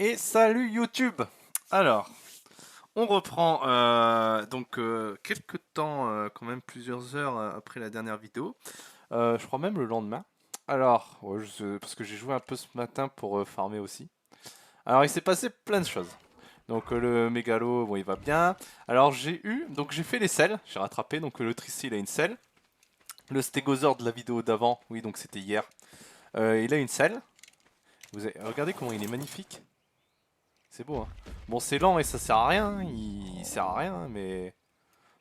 Et salut YouTube. Alors, on reprend quelques temps, quand même plusieurs heures après la dernière vidéo. Je crois même le lendemain. Alors, ouais, parce que j'ai joué un peu ce matin pour farmer aussi. Alors, il s'est passé plein de choses. Donc le mégalo, bon, il va bien. Alors j'ai fait les selles, j'ai rattrapé. Donc le Tricé, il a une selle. Le stégosaure de la vidéo d'avant, oui, donc c'était hier. Il a une selle. Regardez comment il est magnifique. C'est beau, hein. Bon, c'est lent et ça sert à rien, hein. Il sert à rien, hein, mais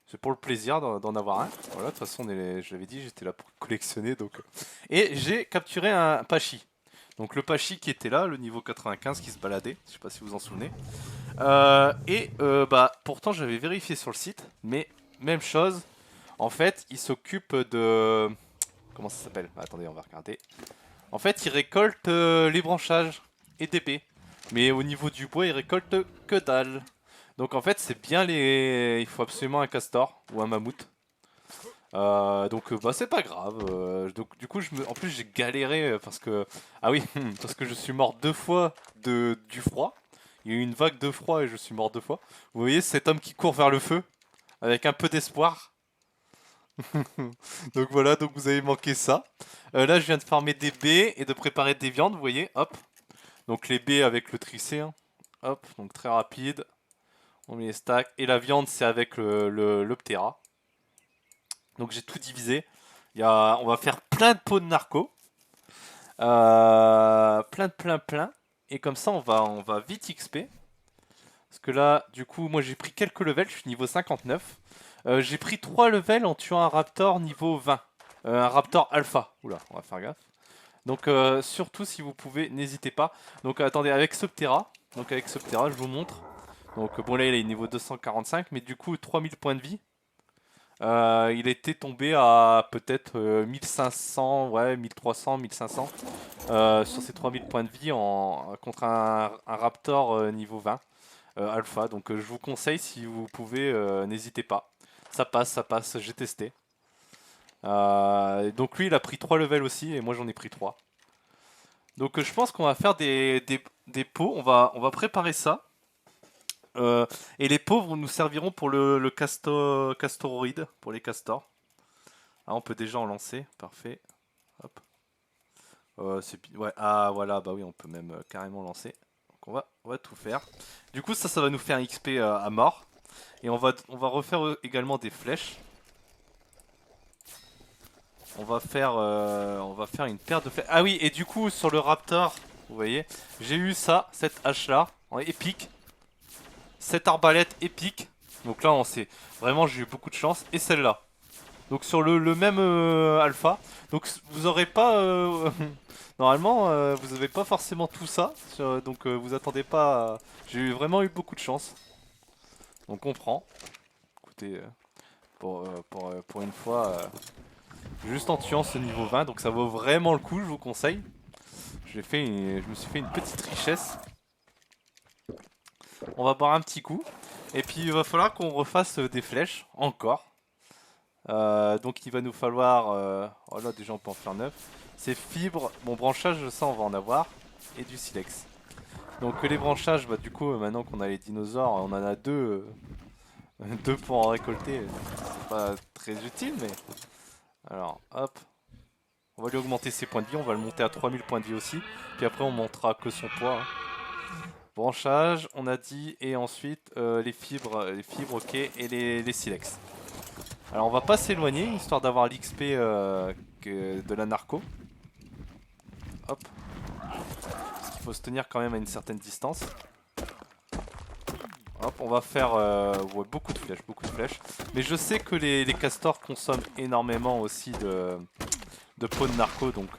c'est pour le plaisir d'en avoir un. Voilà, de toute façon, je l'avais dit, j'étais là pour collectionner, donc. Et j'ai capturé un Pachi. Donc le Pachi qui était là, le niveau 95 qui se baladait, je sais pas si vous en souvenez. Bah, pourtant j'avais vérifié sur le site, mais même chose. En fait, il s'occupe de. Comment ça s'appelle? Attendez, on va regarder. En fait, il récolte les branchages et des. Mais au niveau du bois, il récolte que dalle. Donc en fait, c'est bien les. Il faut absolument un castor ou un mammouth. Bah c'est pas grave. Donc du coup, en plus j'ai galéré parce que ah oui, parce que je suis mort deux fois du froid. Il y a eu une vague de froid et je suis mort deux fois. Vous voyez cet homme qui court vers le feu avec un peu d'espoir. Donc voilà, donc vous avez manqué ça. Là, je viens de farmer des baies et de préparer des viandes. Vous voyez, hop. Donc les baies avec le tricé, hein. Hop, donc très rapide. On met les stacks. Et la viande, c'est avec le Ptera. Donc j'ai tout divisé. On va faire plein de pots de narco. Plein. Et comme ça, on va vite XP. Parce que là, du coup, moi j'ai pris quelques levels. Je suis niveau 59. J'ai pris 3 levels en tuant un raptor niveau 20. Un raptor alpha. Oula, on va faire gaffe. Donc surtout si vous pouvez, n'hésitez pas. Donc attendez, avec Subterra. Donc avec Subterra, je vous montre. Donc bon là il est niveau 245, mais du coup 3000 points de vie. Il était tombé à peut-être 1500, ouais, 1300, 1500 sur ses 3000 points de vie contre un Raptor niveau 20 alpha. Donc je vous conseille si vous pouvez, n'hésitez pas. Ça passe, j'ai testé. Donc lui il a pris 3 levels aussi et moi j'en ai pris 3. Donc je pense qu'on va faire des pots, on va préparer ça. Euh, et les pauvres nous serviront pour le castoroïde, pour les castors. Ah, on peut déjà en lancer, parfait. Hop. Ouais, ah voilà, bah oui, on peut même carrément lancer. Donc on va tout faire. Du coup, ça va nous faire un XP à mort. Et on va refaire également des flèches. On va faire une paire de flèches. Ah oui, et du coup, sur le Raptor, vous voyez, j'ai eu ça, cette hache là, en épique. Cette arbalète épique. Donc là, vraiment, j'ai eu beaucoup de chance. Et celle-là. Donc sur le même alpha. Donc vous aurez pas. Normalement, vous avez pas forcément tout ça. Donc vous attendez pas. Vraiment eu beaucoup de chance. Donc on prend. Écoutez, pour une fois, juste en tuant ce niveau 20. Donc ça vaut vraiment le coup, je vous conseille. Je me suis fait une petite richesse. On va boire un petit coup. Et puis il va falloir qu'on refasse des flèches. Encore. Donc il va nous falloir, oh là déjà on peut en faire 9. C'est fibres, bon branchage ça on va en avoir, et du silex. Donc les branchages, bah du coup maintenant qu'on a les dinosaures, on en a deux, deux pour en récolter. C'est pas très utile mais... Alors hop, on va lui augmenter ses points de vie, on va le monter à 3000 points de vie aussi. Puis après on montera que son poids, hein. Branchage, on a dit, et ensuite les fibres ok, et les silex. Alors on va pas s'éloigner, histoire d'avoir l'XP de la narco. Hop. Parce qu'il faut se tenir quand même à une certaine distance. Hop, on va faire ouais, beaucoup de flèches, beaucoup de flèches. Mais je sais que les castors consomment énormément aussi de pots de narco, donc...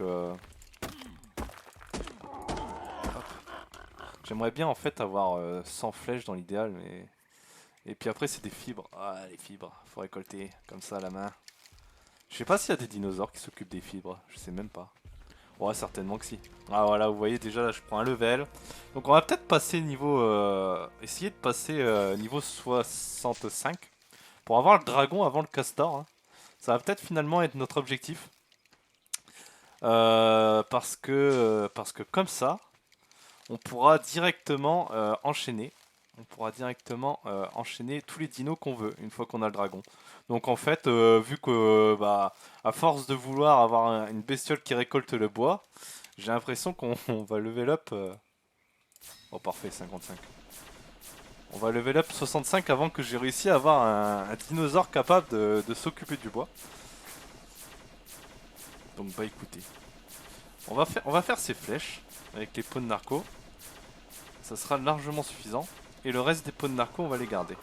J'aimerais bien en fait avoir 100 flèches dans l'idéal, mais... Et puis après c'est des fibres. Ah les fibres, faut récolter comme ça à la main. Je sais pas s'il y a des dinosaures qui s'occupent des fibres, je sais même pas. Ouais, certainement que si. Ah voilà, vous voyez déjà là je prends un level. Donc on va peut-être passer niveau... essayer de passer niveau 65. Pour avoir le dragon avant le castor, hein. Ça va peut-être finalement être notre objectif. Parce que comme ça, on pourra directement enchaîner. On pourra directement enchaîner tous les dinos qu'on veut une fois qu'on a le dragon. Donc en fait, vu que bah, à force de vouloir avoir une bestiole qui récolte le bois, j'ai l'impression qu'on va level up. Oh parfait, 55. On va level up 65 avant que j'ai réussi à avoir un dinosaure capable de s'occuper du bois. Donc bah écoutez, on va faire ces flèches avec les pots de narco. Ça sera largement suffisant. Et le reste des pots de narco, on va les garder.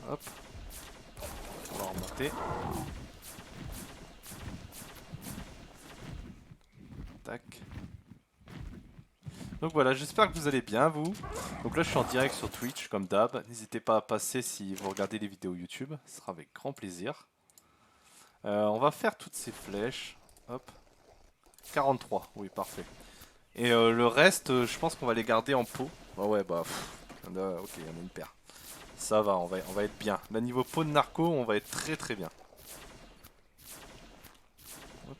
Hop. On va remonter. Tac. Donc voilà, j'espère que vous allez bien, vous. Donc là, je suis en direct sur Twitch, comme d'hab. N'hésitez pas à passer si vous regardez les vidéos YouTube. Ce sera avec grand plaisir. On va faire toutes ces flèches. Hop. 43, oui, parfait. Et le reste, je pense qu'on va les garder en pot. Ah ouais, bah, ok, il y en a une paire. Ça va, on va être bien. Là, niveau pot de narco, on va être très très bien. Hop.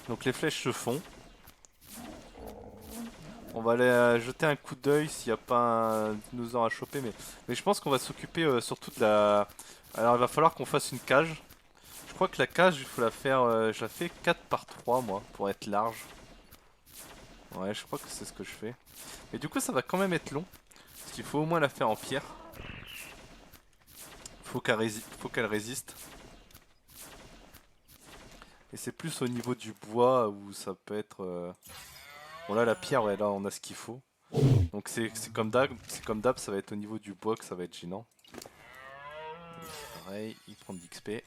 Donc les flèches se font. On va aller jeter un coup d'œil s'il n'y a pas un dinosaure à choper. Mais je pense qu'on va s'occuper surtout de la... Alors il va falloir qu'on fasse une cage. Je crois que la cage, il faut la faire... je la fais 4 par 3 moi, pour être large. Ouais, je crois que c'est ce que je fais. Mais du coup, ça va quand même être long. Parce qu'il faut au moins la faire en pierre. Faut qu'elle résiste. Et c'est plus au niveau du bois où ça peut être... Bon là, la pierre, ouais, là, on a ce qu'il faut. Donc c'est comme d'hab, ça va être au niveau du bois que ça va être gênant. Pareil, il prend de l'XP.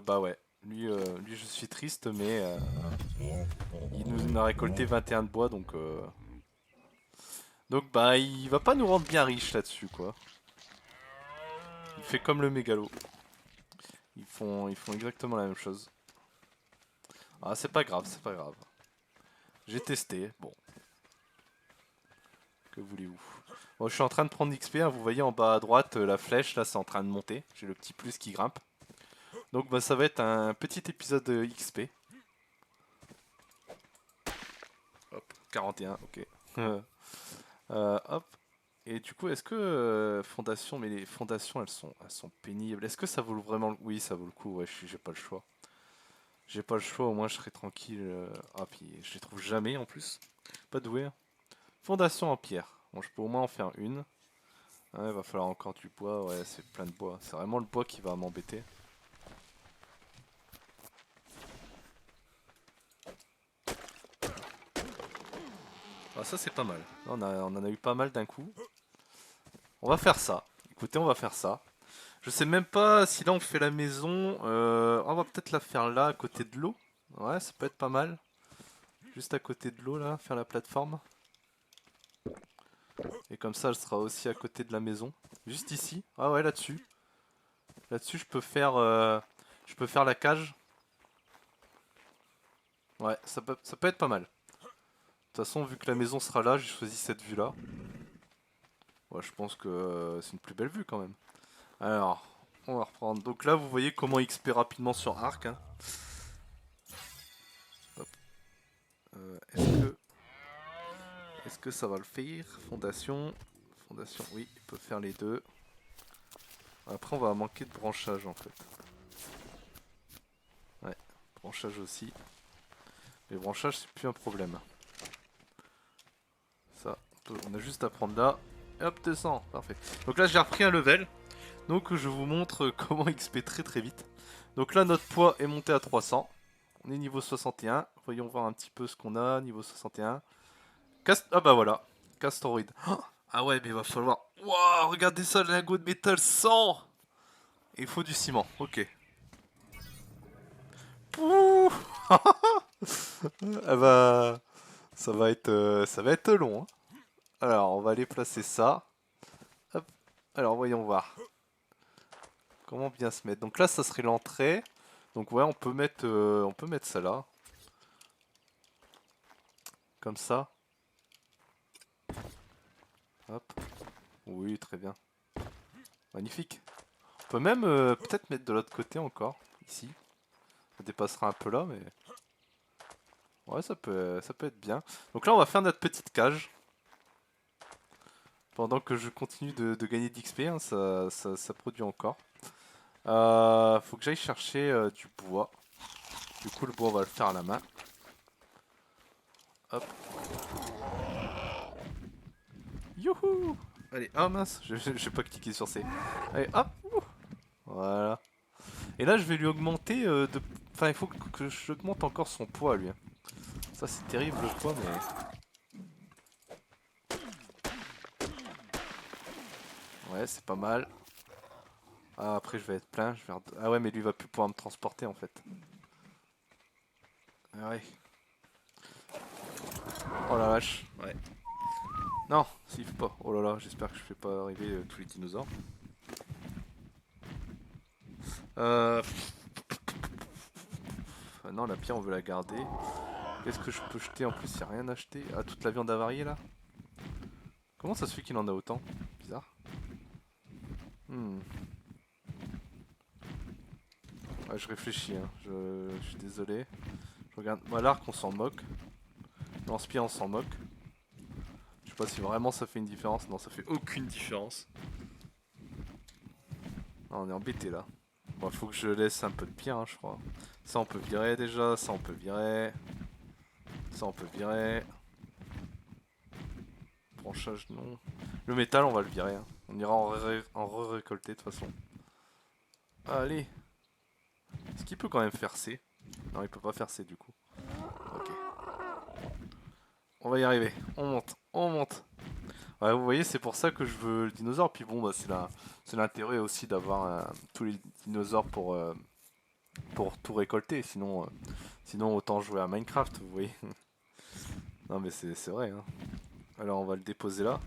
Bah ouais, lui je suis triste, mais il nous a récolté 21 de bois, donc bah il va pas nous rendre bien riche là-dessus quoi. Il fait comme le mégalo. Ils font exactement la même chose. Ah c'est pas grave, c'est pas grave. J'ai testé, bon. Que voulez-vous? Bon, je suis en train de prendre XP, hein, vous voyez en bas à droite la flèche, là c'est en train de monter. J'ai le petit plus qui grimpe. Donc bah ça va être un petit épisode XP. Hop, 41, ok. Hop. Et du coup, est-ce que fondation, mais les fondations elles sont pénibles. Est-ce que ça vaut vraiment le... Oui, ça vaut le coup, ouais, j'ai pas le choix. J'ai pas le choix, au moins je serai tranquille. Ah, puis je les trouve jamais en plus. Pas doué. Hein. Fondation en pierre. Bon, je peux au moins en faire une. Ouais, il va falloir encore du bois, ouais, c'est plein de bois. C'est vraiment le bois qui va m'embêter. Ah, ça c'est pas mal. Là, on en a eu pas mal d'un coup. On va faire ça. Écoutez, on va faire ça. Je sais même pas si là on fait la maison. On va peut-être la faire là, à côté de l'eau. Ouais, ça peut être pas mal. Juste à côté de l'eau là, faire la plateforme. Et comme ça, elle sera aussi à côté de la maison. Juste ici. Ah ouais, là-dessus. Là-dessus, je peux faire la cage. Ouais, ça peut être pas mal. De toute façon, vu que la maison sera là, j'ai choisi cette vue-là. Ouais, je pense que c'est une plus belle vue quand même. Alors, on va reprendre. Donc là, vous voyez comment XP rapidement sur Arc. Hein. Hop. Est-ce que ça va le faire? Fondation. Fondation, oui, il peut faire les deux. Après, on va manquer de branchage en fait. Ouais, branchage aussi. Mais branchage, c'est plus un problème. Ça, on a juste à prendre là. Et hop, 200, parfait. Donc là, j'ai repris un level. Donc je vous montre comment XP très très vite. Donc là, notre poids est monté à 300. On est niveau 61. Voyons voir un petit peu ce qu'on a. Niveau 61. Ah bah voilà. Castoroid. Ah ouais, mais il va falloir... Waouh, regardez ça, le lingot de métal 100. Il faut du ciment, ok. Pouh. Ah bah... ça va être long. Hein. Alors, on va aller placer ça. Hop. Alors, voyons voir. Comment bien se mettre. Donc là, ça serait l'entrée. Donc ouais, on peut mettre ça là. Comme ça. Hop. Oui, très bien. Magnifique. On peut même peut-être mettre de l'autre côté encore. Ici. Ça dépassera un peu là, mais... Ouais, ça peut être bien. Donc là, on va faire notre petite cage. Pendant que je continue de gagner d'XP, hein, ça produit encore. Faut que j'aille chercher du bois. Du coup, le bois, on va le faire à la main. Hop. Youhou! Allez, ah mince, j'ai pas cliqué sur C. Allez, hop! Voilà. Et là, je vais lui augmenter de... Enfin, il faut que j'augmente encore son poids, lui. Ça, c'est terrible, le poids, mais... Ouais, c'est pas mal. Ah, après, je vais être plein. Ah ouais, mais lui, il va plus pouvoir me transporter, en fait. Ah ouais. Oh la vache. Ouais. Non, s'il faut pas. Oh là là, j'espère que je fais pas arriver tous les dinosaures. Non, la pierre, on veut la garder. Qu'est-ce que je peux jeter en plus? Il n'y a rien à acheter. Ah, toute la viande avariée là. Comment ça se fait qu'il en a autant? Bizarre. Ouais, je réfléchis, hein. Je suis désolé. Je regarde. Moi, l'arc, on s'en moque. Lance-pierre, on s'en moque. Je sais pas si vraiment ça fait une différence. Non, ça fait aucune différence. Non, on est embêté là. Bon, faut que je laisse un peu de pierre, hein, je crois. Ça, on peut virer déjà. Ça, on peut virer. Ça, on peut virer. Branchage, non. Le métal, on va le virer. Hein. On ira en re-récolter de toute façon. Allez. Est-ce qu'il peut quand même faire C? Non, il peut pas faire C du coup. Ok. On va y arriver. On monte. On monte. Ouais, vous voyez, c'est pour ça que je veux le dinosaure. Puis bon, bah, c'est l'intérêt aussi d'avoir tous les dinosaures pour tout récolter. Sinon, autant jouer à Minecraft, vous voyez. Non, mais c'est vrai. Hein. Alors, on va le déposer là.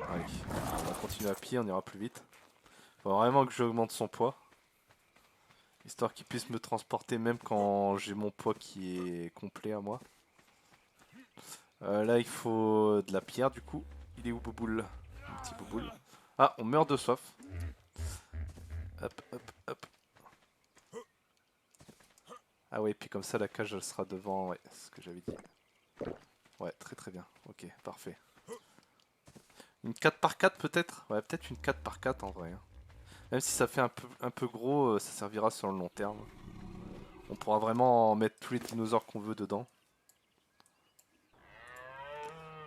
Allez, on va continuer à pied, on ira plus vite. Faut vraiment que j'augmente son poids. Histoire qu'il puisse me transporter même quand j'ai mon poids qui est complet à moi. Là, il faut de la pierre du coup. Il est où, Bouboule? Un petit Bouboule. Ah, on meurt de soif. Hop, hop, hop. Ah ouais, puis comme ça, la cage, elle sera devant. Ouais, c'est ce que j'avais dit. Ouais, très très bien. Ok, parfait. Une 4x4 peut-être? Ouais, peut-être une 4x4 en vrai. Hein. Même si ça fait un peu gros, ça servira sur le long terme. On pourra vraiment mettre tous les dinosaures qu'on veut dedans.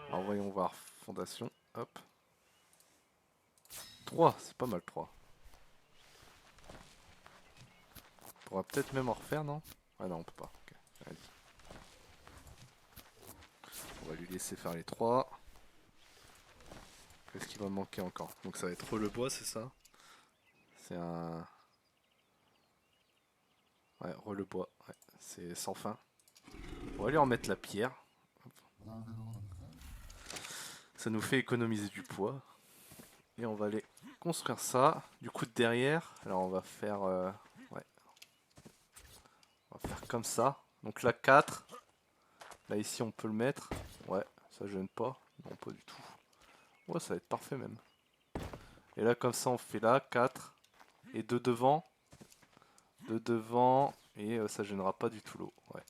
Alors voyons voir. Fondation. Hop. 3, c'est pas mal 3. On pourra peut-être même en refaire, non? Ah non, on peut pas. Okay. Allez. On va lui laisser faire les 3. Qu'est-ce qu'il va me manquer encore? Donc ça va être le bois, c'est ça? C'est un... Ouais, le bois. Ouais, c'est sans fin. On va lui en mettre la pierre. Hop. Ça nous fait économiser du poids. Et on va aller construire ça. Du coup, derrière, alors on va faire... ouais. On va faire comme ça. Donc là, 4. Là, ici, on peut le mettre. Ouais, ça gêne pas. Non, pas du tout. Ouais, ça va être parfait même. Et là, comme ça, on fait là, 4. Et 2 devant. 2 devant. Et ça gênera pas du tout l'eau. Ouais.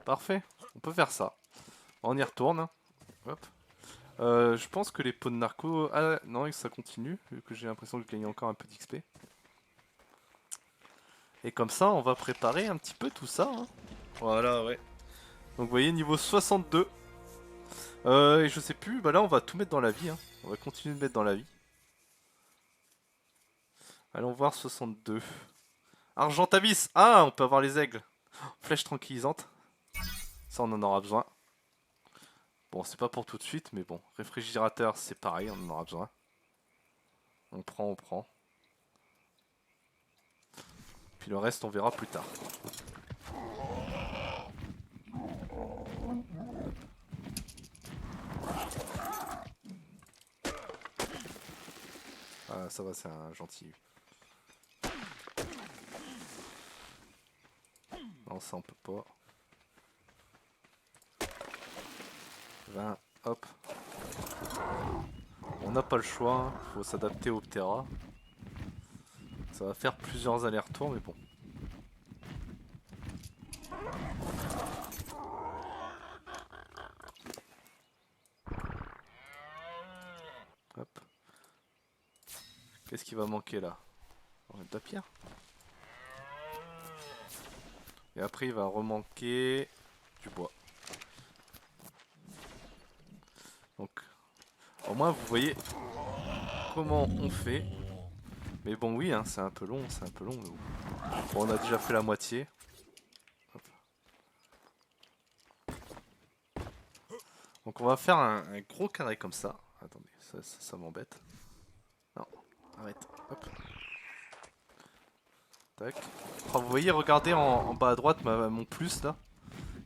Parfait. On peut faire ça. On y retourne. Hop. Je pense que les pots de narco... Ah non, ça continue. Vu que j'ai l'impression que je gagne encore un peu d'XP. Et comme ça, on va préparer un petit peu tout ça. Hein. Voilà, ouais. Donc vous voyez, niveau 62. Et je sais plus, bah là on va tout mettre dans la vie. Hein. On va continuer de mettre dans la vie. Allons voir 62. Argentavis. Ah, on peut avoir les aigles. Flèche tranquillisante. Ça, on en aura besoin. Bon, c'est pas pour tout de suite, mais bon. Réfrigérateur, c'est pareil, on en aura besoin. On prend, on prend. Puis le reste, on verra plus tard. Ah, ça va, c'est un gentil. Non, ça on peut pas. 20, hop. On n'a pas le choix, hein. Faut s'adapter au Ptera. Ça va faire plusieurs allers-retours, mais bon. Qu'est-ce qui va manquer là? On va mettre de la pierre. Et après il va remanquer du bois. Donc au moins vous voyez comment on fait. Mais bon oui hein, c'est un peu long, mais bon. Bon, on a déjà fait la moitié. Hop. Donc on va faire un gros carré comme ça. Attendez, ça m'embête. Non, arrête. Hop. Tac. Oh, vous voyez, regardez en bas à droite mon plus là.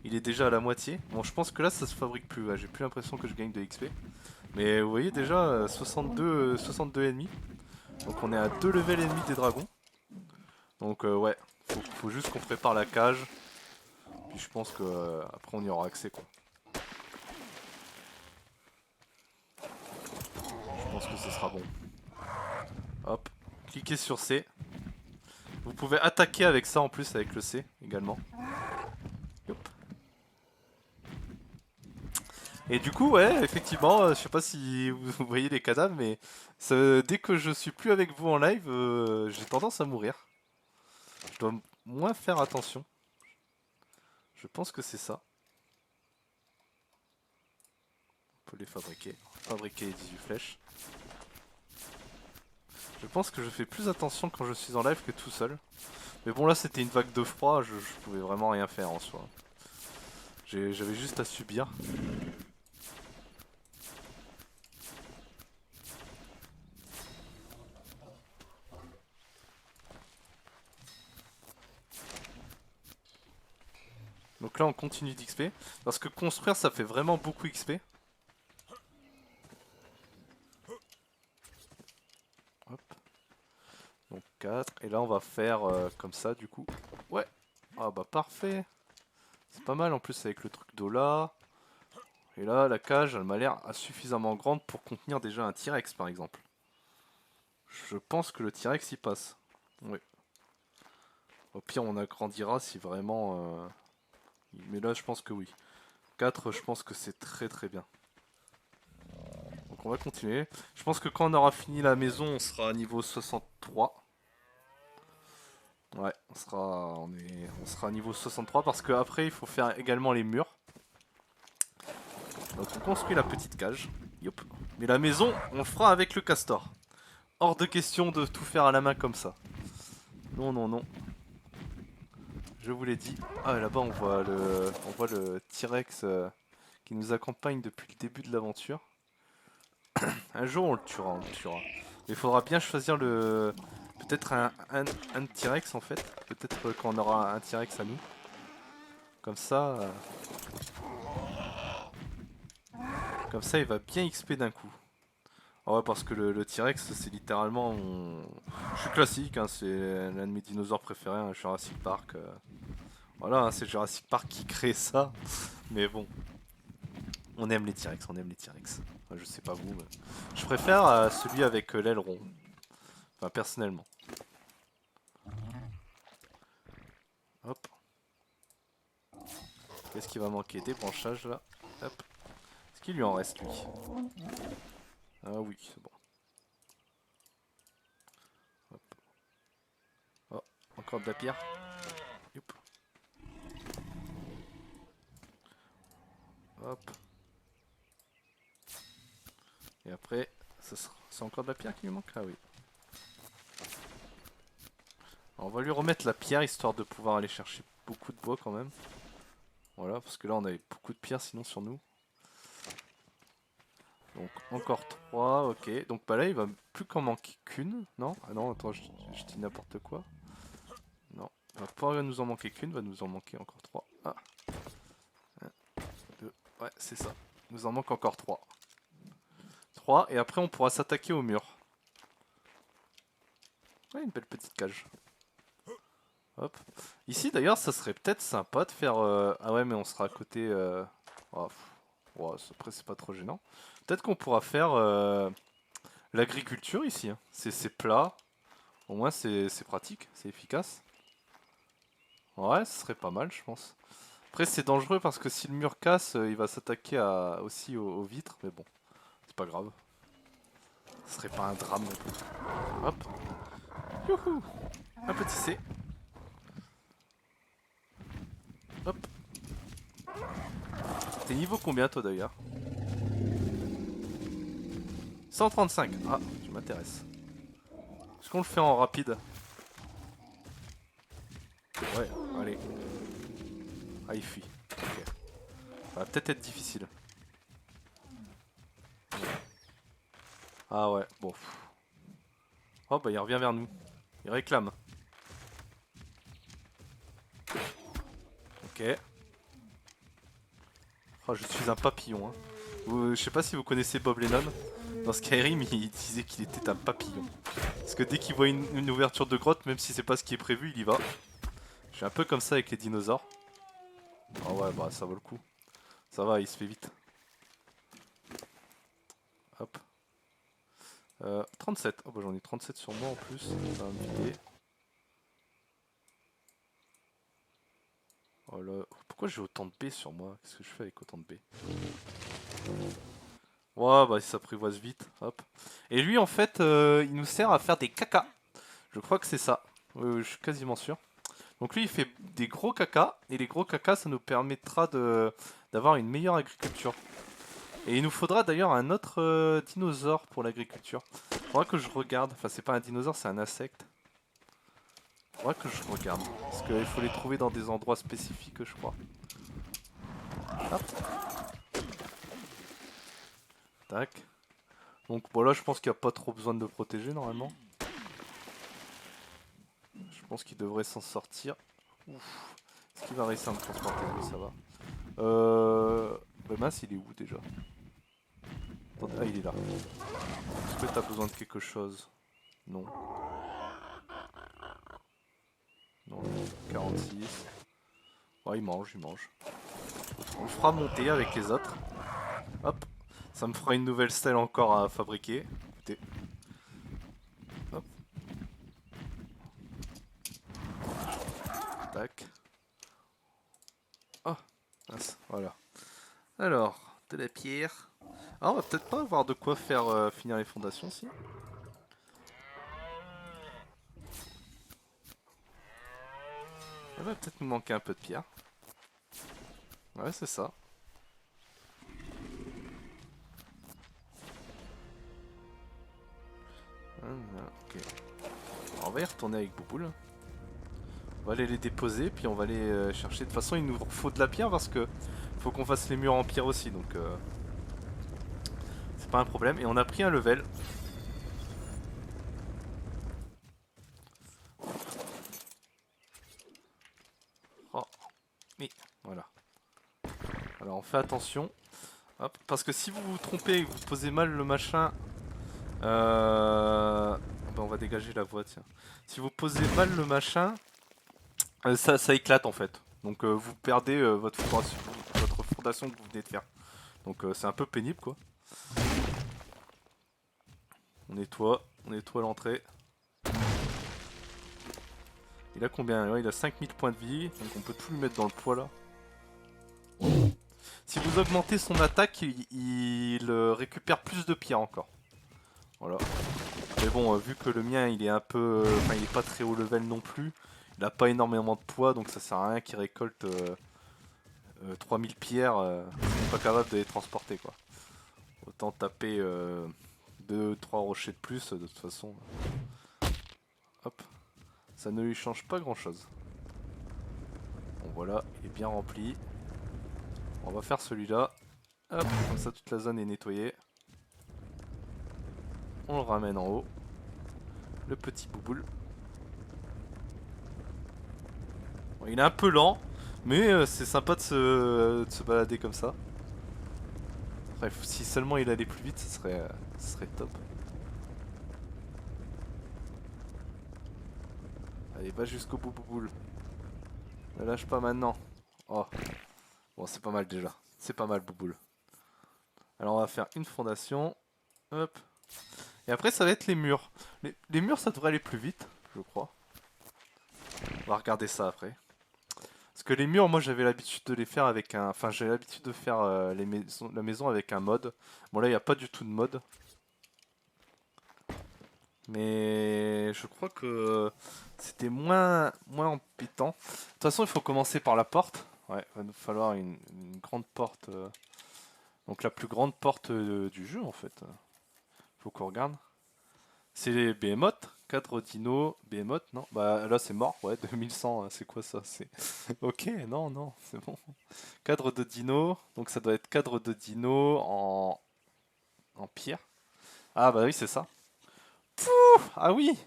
Il est déjà à la moitié. Bon, je pense que là ça se fabrique plus. Ouais, j'ai plus l'impression que je gagne de XP. Mais vous voyez déjà 62 ennemis. Donc on est à 2 levels ennemis des dragons. Donc ouais, faut juste qu'on prépare la cage. Puis je pense que après on y aura accès quoi. Je pense que ce sera bon. Hop, cliquez sur C. Vous pouvez attaquer avec ça en plus avec le C également. Yop. Et du coup ouais effectivement je sais pas si vous voyez les cadavres mais dès que je suis plus avec vous en live j'ai tendance à mourir. Je dois moins faire attention. Je pense que c'est ça. On peut les fabriquer. Fabriquer les 18 flèches. Je pense que je fais plus attention quand je suis en live que tout seul. Mais bon là c'était une vague de froid, je pouvais vraiment rien faire en soi. J'avais juste à subir. Donc là on continue d'XP. Parce que construire ça fait vraiment beaucoup XP. Hop. Donc 4. Et là on va faire comme ça du coup. Ouais. Ah bah parfait. C'est pas mal en plus avec le truc d'eau là. Et là la cage elle m'a l'air suffisamment grande pour contenir déjà un T-Rex par exemple. Je pense que le T-Rex y passe. Oui. Au pire on agrandira si vraiment... Mais là je pense que oui. 4 je pense que c'est très très bien. Donc on va continuer. Je pense que quand on aura fini la maison on sera à niveau 63. Ouais, on sera à niveau 63 parce qu'après il faut faire également les murs. Donc on construit la petite cage. Yop. Mais la maison on le fera avec le castor. Hors de question de tout faire à la main comme ça. Non non non. Je vous l'ai dit. Ah là-bas on voit le T-Rex qui nous accompagne depuis le début de l'aventure. Un jour on le tuera, Mais il faudra bien choisir peut-être un T-Rex en fait. Peut-être qu'on aura un T-Rex à nous. Comme ça. Comme ça il va bien XP d'un coup. Ah ouais parce que le T-Rex c'est littéralement Je suis classique, hein, c'est l'un de mes dinosaures préférés, hein, Jurassic Park. Voilà, hein, c'est Jurassic Park qui crée ça. Mais bon. On aime les T-Rex, on aime les T-Rex. Enfin, je sais pas vous, mais... Je préfère celui avec l'aileron. Enfin, personnellement. Hop. Qu'est-ce qui va manquer? Des branchages là. Hop. Est-ce qu'il lui en reste lui? Ah oui, c'est bon. Hop. Oh, encore de la pierre. Hop. Hop. Et après, c'est encore de la pierre qui lui manque? Ah oui. Alors, on va lui remettre la pierre histoire de pouvoir aller chercher beaucoup de bois quand même. Voilà, parce que là on avait beaucoup de pierres sinon sur nous. Donc encore 3, ok. Donc bah là il va plus qu'en manquer qu'une, non? Ah non, attends, je dis n'importe quoi. Non, il va pas nous en manquer qu'une, va nous en manquer encore 3. Ah. 1, 2, ouais c'est ça. Il nous en manque encore 3. 3 et après on pourra s'attaquer au mur. Ouais, une belle petite cage. Hop. Ici d'ailleurs ça serait peut-être sympa de faire... Ah ouais mais on sera à côté... Oh, oh, après c'est pas trop gênant. Peut-être qu'on pourra faire l'agriculture ici. Hein. C'est plat. Au moins c'est pratique, c'est efficace. Ouais, ce serait pas mal je pense. Après c'est dangereux parce que si le mur casse, il va s'attaquer aussi aux vitres. Mais bon, c'est pas grave. Ce serait pas un drame non plus. Hop. Youhou. Un petit C. Hop. T'es niveau combien toi d'ailleurs? 135. Ah, tu m'intéresses. Est-ce qu'on le fait en rapide? Ouais, allez. Ah, il fuit. Ok. Ça va peut-être être difficile. Ah ouais, bon. Oh bah il revient vers nous. Il réclame. Ok. Oh, je suis un papillon. Hein. Je sais pas si vous connaissez Bob Lennon. Dans Skyrim, il disait qu'il était un papillon. Parce que dès qu'il voit une ouverture de grotte, même si c'est pas ce qui est prévu, il y va. Je suis un peu comme ça avec les dinosaures. Ah ouais, bah ça vaut le coup. Ça va, il se fait vite. Hop. 37. Oh bah j'en ai 37 sur moi en plus. Ça va me vider. Oh là. Pourquoi j'ai autant de B sur moi? Qu'est-ce que je fais avec autant de B? Ouais, bah il s'apprivoise vite. Hop. Et lui en fait, il nous sert à faire des caca. Je crois que c'est ça. Je suis quasiment sûr. Donc lui il fait des gros caca. Et les gros caca ça nous permettra d'avoir une meilleure agriculture. Et il nous faudra d'ailleurs un autre dinosaure pour l'agriculture. Faudra que je regarde. Enfin c'est pas un dinosaure, c'est un insecte. Faudra que je regarde. Parce qu'il faut les trouver dans des endroits spécifiques je crois. Hop. Tac. Donc voilà, je pense qu'il n'y a pas trop besoin de le protéger normalement. Je pense qu'il devrait s'en sortir. Ouf. Est-ce qu'il va réussir à me transporter? Oui, ça va. Bah mince, il est où déjà? Attendez, ah, il est là. Est-ce que t'as besoin de quelque chose? Non. Non, 46. Ouais, il mange, il mange. On le fera monter avec les autres. Hop. Ça me fera une nouvelle stèle encore à fabriquer. Écoutez. Hop. Tac. Oh, mince, voilà. Alors, de la pierre. Ah, on va peut-être pas avoir de quoi faire finir les fondations, si. Ça va peut-être nous manquer un peu de pierre. Ouais, c'est ça. Ok. Alors, on va y retourner avec Bouboule. On va aller les déposer, puis on va aller chercher. De toute façon, il nous faut de la pierre parce que faut qu'on fasse les murs en pierre aussi, donc c'est pas un problème. Et on a pris un level. Oh, oui, voilà. Alors on fait attention. Hop, parce que si vous vous trompez et que vous posez mal le machin, ben on va dégager la voie, tiens. Si vous posez mal le machin, ça éclate en fait. Donc vous perdez votre fondation que vous venez de faire. Donc c'est un peu pénible quoi. On nettoie l'entrée. Il a combien? Ouais, il a 5000 points de vie, donc on peut tout lui mettre dans le poids là. Si vous augmentez son attaque, il récupère plus de pierres encore. Voilà. Mais bon, vu que le mien il est un peu. Enfin, il est pas très haut level non plus. Il a pas énormément de poids, donc ça sert à rien qu'il récolte 3000 pierres. Il n'est pas capable de les transporter quoi. Autant taper 2-3 rochers de plus de toute façon. Hop. Ça ne lui change pas grand chose. Bon voilà, il est bien rempli. On va faire celui-là. Hop, comme ça toute la zone est nettoyée. On le ramène en haut. Le petit bouboule. Bon, il est un peu lent, mais c'est sympa de se balader comme ça. Bref, si seulement il allait plus vite, ce serait top. Allez, va jusqu'au bout, bouboule. Ne lâche pas maintenant. Oh, bon, c'est pas mal déjà. C'est pas mal, bouboule. Alors, on va faire une fondation. Hop. Et après, ça va être les murs. Les murs, ça devrait aller plus vite, je crois. On va regarder ça après. Parce que les murs, moi j'avais l'habitude de les faire avec un. Enfin, j'ai l'habitude de faire la maison avec un mode. Bon, là, il n'y a pas du tout de mode. Mais je crois que c'était moins embêtant. De toute façon, il faut commencer par la porte. Ouais, il va nous falloir une grande porte. Donc la plus grande porte du jeu en fait. Faut qu'on regarde. C'est les Behemoth, 4 dinos, Behemoth, non? Bah là c'est mort, ouais, 2100, c'est quoi ça? C'est ok, non, non, c'est bon. Cadre de dinos, donc ça doit être cadre de dinos en pierre. Ah bah oui, c'est ça. Ah oui!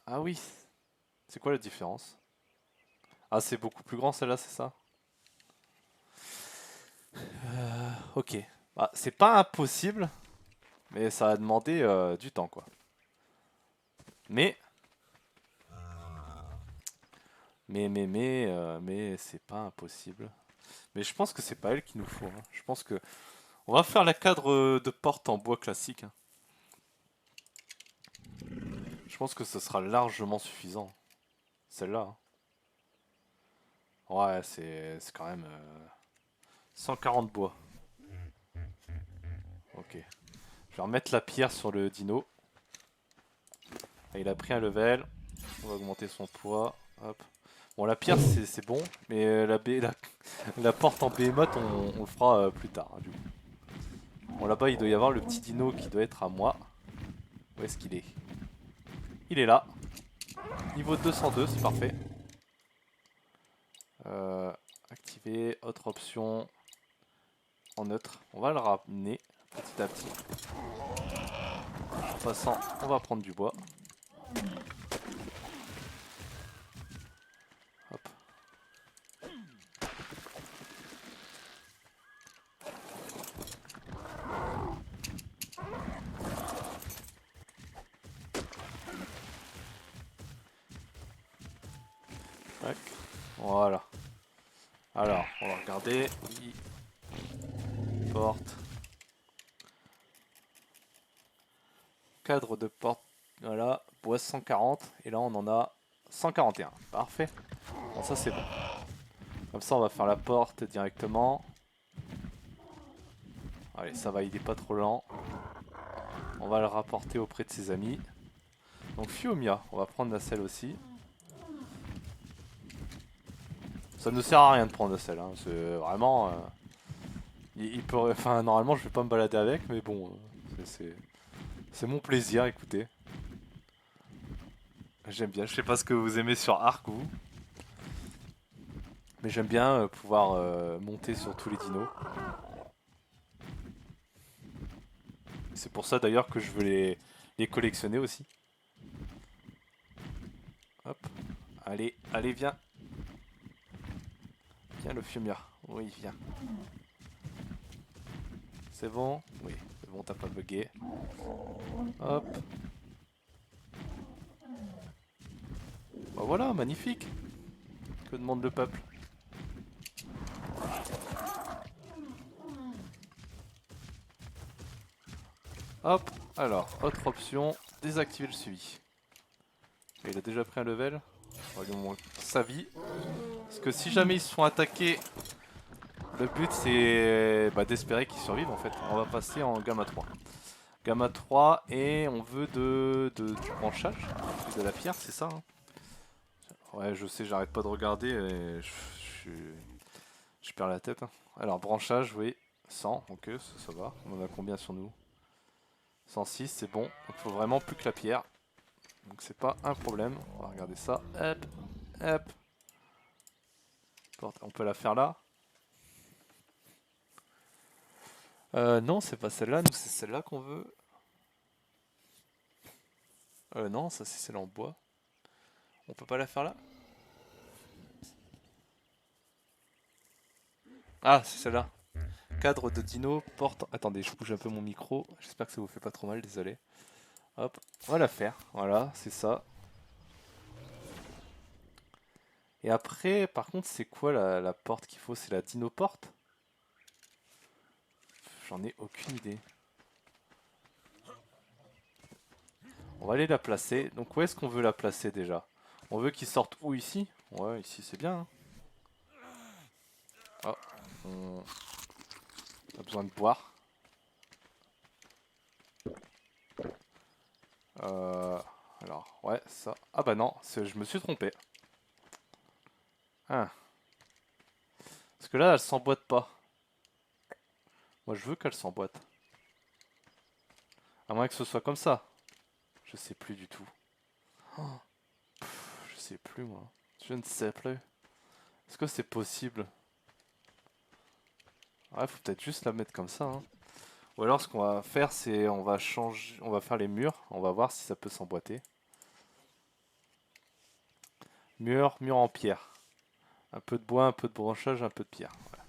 Ah oui! C'est quoi la différence? Ah, c'est beaucoup plus grand celle-là, c'est ça? Ok. Bah, c'est pas impossible, mais ça va demander du temps, quoi. Mais, mais c'est pas impossible. Mais je pense que c'est pas elle qu'il nous faut, hein. Je pense que on va faire la cadre de porte en bois classique, hein. Je pense que ce sera largement suffisant. Celle-là, hein. Ouais, c'est quand même 140 bois. Ok. Je vais remettre la pierre sur le dino. Ah, il a pris un level. On va augmenter son poids. Hop. Bon, la pierre c'est bon, mais la porte en behemoth on le fera plus tard, hein, du coup. Bon, là-bas il doit y avoir le petit dino qui doit être à moi. Où est-ce qu'il est? Il est là. Niveau 202, c'est parfait. Euh, Activer, autre option. En neutre. On va le ramener petit à petit. En passant, on va prendre du bois. Hop. Tac. Voilà. Alors, on va regarder. Oui. Porte. Cadre de porte. Voilà. Bois 140. Et là, on en a 141. Parfait. Bon, ça, c'est bon. Comme ça, on va faire la porte directement. Allez, ça va, il est pas trop lent. On va le rapporter auprès de ses amis. Donc, Fiumia. On va prendre la selle aussi. Ça ne sert à rien de prendre la selle, hein. C'est vraiment... il peut... Enfin, normalement, je vais pas me balader avec, mais bon... c'est mon plaisir, écoutez. J'aime bien. Je sais pas ce que vous aimez sur Ark, vous. Mais j'aime bien pouvoir monter sur tous les dinos. C'est pour ça d'ailleurs que je veux les collectionner aussi. Hop. Allez, allez, viens. Viens le Fiumia. Oui, viens. C'est bon? Oui, c'est bon, t'as pas bugué. Hop. Bah voilà, magnifique. Que demande le peuple? Hop. Alors, autre option, désactiver le suivi. Il a déjà pris un level. On va lui montrer sa vie. Parce que si jamais ils se font attaquer, le but c'est d'espérer qu'ils survivent en fait. On va passer en gamma 3. Gamma 3 et on veut du branchage, de la pierre, c'est ça, hein? Ouais, je sais, j'arrête pas de regarder et je perds la tête, hein. Alors, branchage, oui, 100, ok, ça va. On en a combien sur nous? 106, c'est bon. Donc, il faut vraiment plus que la pierre. Donc, c'est pas un problème. On va regarder ça. Hop, hop. On peut la faire là. Non, c'est pas celle-là, nous c'est celle-là qu'on veut. Non, ça c'est celle en bois. On peut pas la faire là? Ah, c'est celle-là. Cadre de dino, porte... Attendez, je bouge un peu mon micro. J'espère que ça vous fait pas trop mal, désolé. Hop, on va la faire. Voilà, c'est ça. Et après, par contre, c'est quoi la porte qu'il faut? C'est la dino porte? J'en ai aucune idée. On va aller la placer. Donc où est-ce qu'on veut la placer déjà? On veut qu'il sorte où, ici? Ouais, ici c'est bien, hein. Ah, on a besoin de boire. Alors, ouais, ça. Ah bah non, je me suis trompé. Ah. Parce que là, elle s'emboîte pas. Moi, je veux qu'elle s'emboîte. À moins que ce soit comme ça. Je sais plus du tout. Oh, je sais plus, moi. Je ne sais plus. Est-ce que c'est possible? Ouais, faut peut-être juste la mettre comme ça, hein. Ou alors, ce qu'on va faire, c'est on va changer, on va faire les murs. On va voir si ça peut s'emboîter. Mur en pierre. Un peu de bois, un peu de branchage, un peu de pierre. Voilà.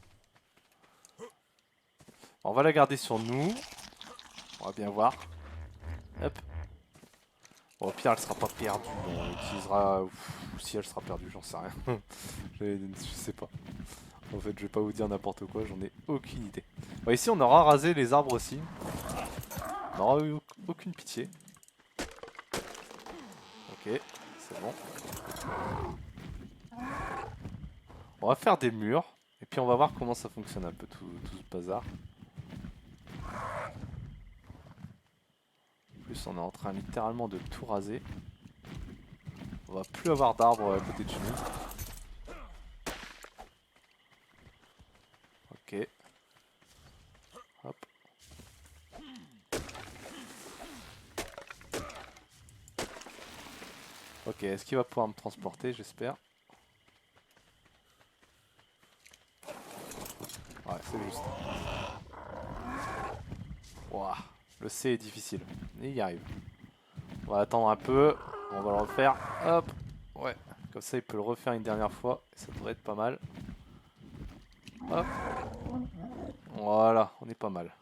On va la garder sur nous. On va bien voir. Hop. Bon, au pire, elle sera pas perdue. On utilisera. Ou si elle sera perdue, j'en sais rien. Je sais pas. En fait, je vais pas vous dire n'importe quoi, j'en ai aucune idée. Bon, ici, on aura rasé les arbres aussi. On n'aura eu aucune pitié. Ok, c'est bon. On va faire des murs. Et puis, on va voir comment ça fonctionne un peu tout ce bazar. En plus, on est en train littéralement de tout raser. On va plus avoir d'arbres à côté de chez nous. Ok. Hop. Ok, est-ce qu'il va pouvoir me transporter, j'espère? Ouais, c'est juste. Ouah, le C est difficile. Mais il y arrive. On va attendre un peu. On va le refaire. Hop. Ouais. Comme ça, il peut le refaire une dernière fois. Ça devrait être pas mal. Hop. Voilà, on est pas mal.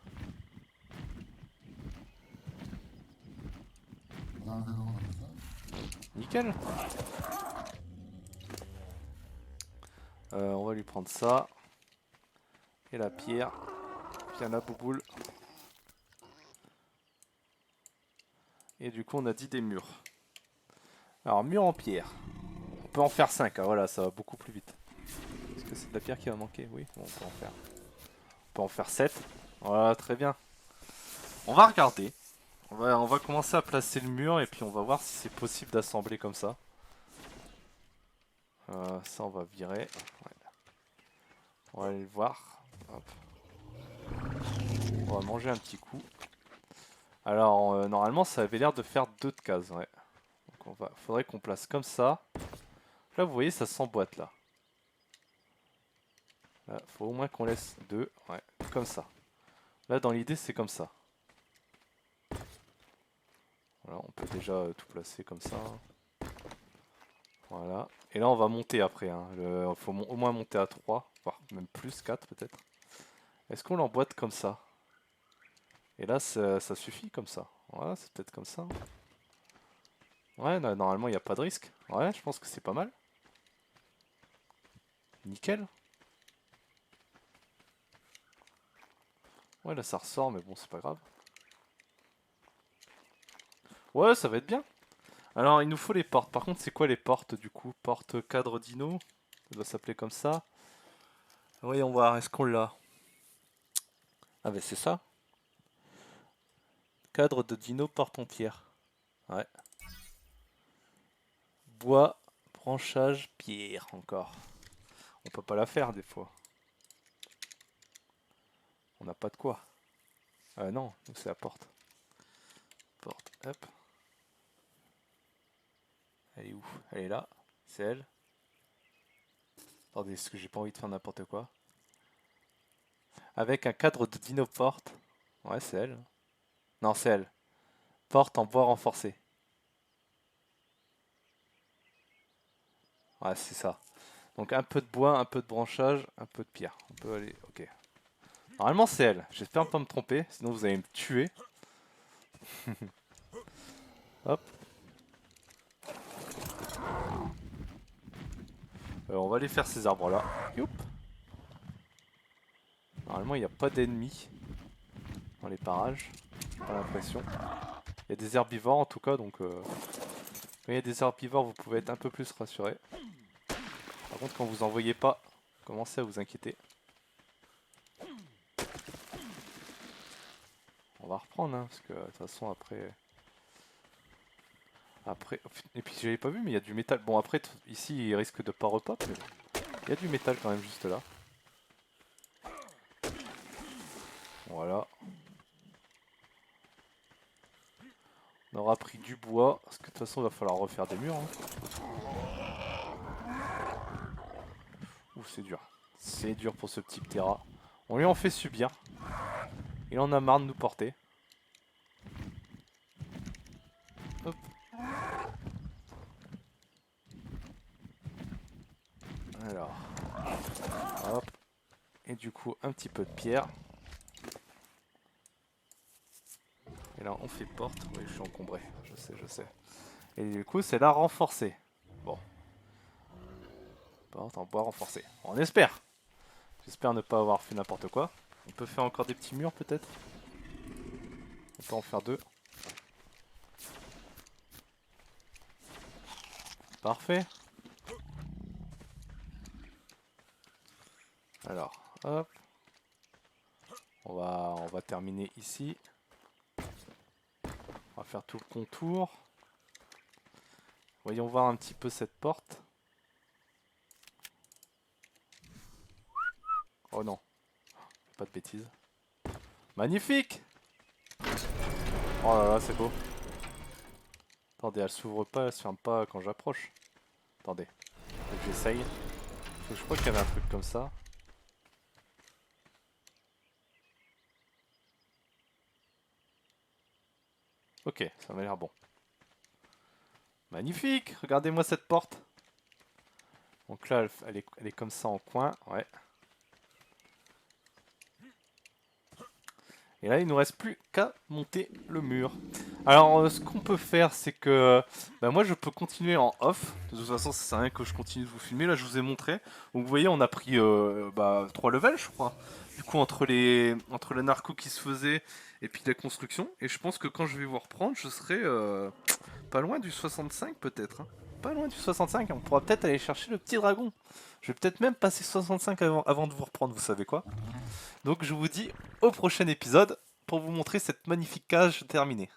Nickel. On va lui prendre ça. Et la pierre. Puis la bouboule. Et du coup, on a dit des murs. Alors, mur en pierre. On peut en faire 5. Hein, voilà, ça va beaucoup plus vite. Est-ce que c'est de la pierre qui va manquer? Oui, bon, on peut en faire. On peut en faire 7. Voilà, très bien. On va regarder. On va commencer à placer le mur et puis on va voir si c'est possible d'assembler comme ça. Ça, on va virer. Ouais. On va aller le voir. Hop. On va manger un petit coup. Alors, normalement, ça avait l'air de faire 2 de cases. Ouais. Donc, faudrait qu'on place comme ça. Là, vous voyez, ça s'emboîte là. Là, faut au moins qu'on laisse 2. Ouais, comme ça. Là, dans l'idée, c'est comme ça. Voilà, on peut déjà tout placer comme ça. Voilà. Et là, on va monter après. Il faut au moins monter à 3, voire même plus, 4 peut-être. Est-ce qu'on l'emboîte comme ça? Et là, ça suffit comme ça. Voilà, c'est peut-être comme ça. Ouais, là, normalement, il n'y a pas de risque. Ouais, je pense que c'est pas mal. Nickel. Ouais, là, ça ressort, mais bon, c'est pas grave. Ouais, ça va être bien. Alors, il nous faut les portes. Par contre, c'est quoi les portes, du coup? Porte cadre dino? Ça doit s'appeler comme ça. Voyons voir, est-ce qu'on l'a? Ah, ben c'est ça. Cadre de dino porte en pierre. Ouais. Bois, branchage, pierre, encore. On peut pas la faire, des fois. On n'a pas de quoi. Non, donc c'est la porte. Porte, hop. Elle est où? Elle est là. C'est elle. Attendez, est-ce que j'ai pas envie de faire n'importe quoi? Avec un cadre de dino porte. Ouais, c'est elle. Non, c'est elle. Porte en bois renforcé. Ouais, c'est ça. Donc un peu de bois, un peu de branchage, un peu de pierre. On peut aller... Ok. Normalement, c'est elle. J'espère pas me tromper, sinon vous allez me tuer. Hop. On va aller faire ces arbres-là. Youp. Normalement, il n'y a pas d'ennemis dans les parages. J'ai pas l'impression. Il y a des herbivores en tout cas, donc... Quand il y a des herbivores, vous pouvez être un peu plus rassuré. Par contre, quand vous en voyez pas, commencez à vous inquiéter. On va reprendre, hein, parce que de toute façon, après... Après, et puis j'avais pas vu, mais il y a du métal. Bon, après, ici, il risque de pas repop, mais il y a du métal quand même juste là. Voilà. On aura pris du bois, parce que de toute façon, il va falloir refaire des murs. Hein. Ouh, c'est dur. C'est dur pour ce petit Ptera. On lui en fait subir. Il en a marre de nous porter. Hop. Alors. Hop. Et du coup, un petit peu de pierre. Et là, on fait porte. Oui, je suis encombré. Je sais, je sais. Et du coup, c'est là renforcé. Bon. Porte en bois renforcé. On espère. J'espère ne pas avoir fait n'importe quoi. On peut faire encore des petits murs, peut-être. On peut en faire 2. Parfait. Alors, hop. On va terminer ici. On va faire tout le contour. Voyons voir un petit peu cette porte. Oh non. Pas de bêtises. Magnifique! Oh là là, c'est beau. Attendez, elle s'ouvre pas, elle se ferme pas quand j'approche. Attendez. Faut que j'essaye. Je crois qu'il y avait un truc comme ça. Ok, ça m'a l'air bon. Magnifique! Regardez-moi cette porte. Donc là, elle est comme ça en coin. Ouais. Et là, il nous reste plus qu'à monter le mur. Alors, ce qu'on peut faire, c'est que moi, je peux continuer en off. De toute façon, ça sert à rien que je continue de vous filmer. Là, je vous ai montré. Donc, vous voyez, on a pris 3 levels, je crois. Du coup, entre le narco qui se faisait et puis la construction. Et je pense que quand je vais vous reprendre, je serai pas loin du 65 peut-être. Hein. Pas loin du 65. On pourra peut-être aller chercher le petit dragon. Je vais peut-être même passer 65 avant de vous reprendre, vous savez quoi. Donc je vous dis au prochain épisode pour vous montrer cette magnifique cage terminée.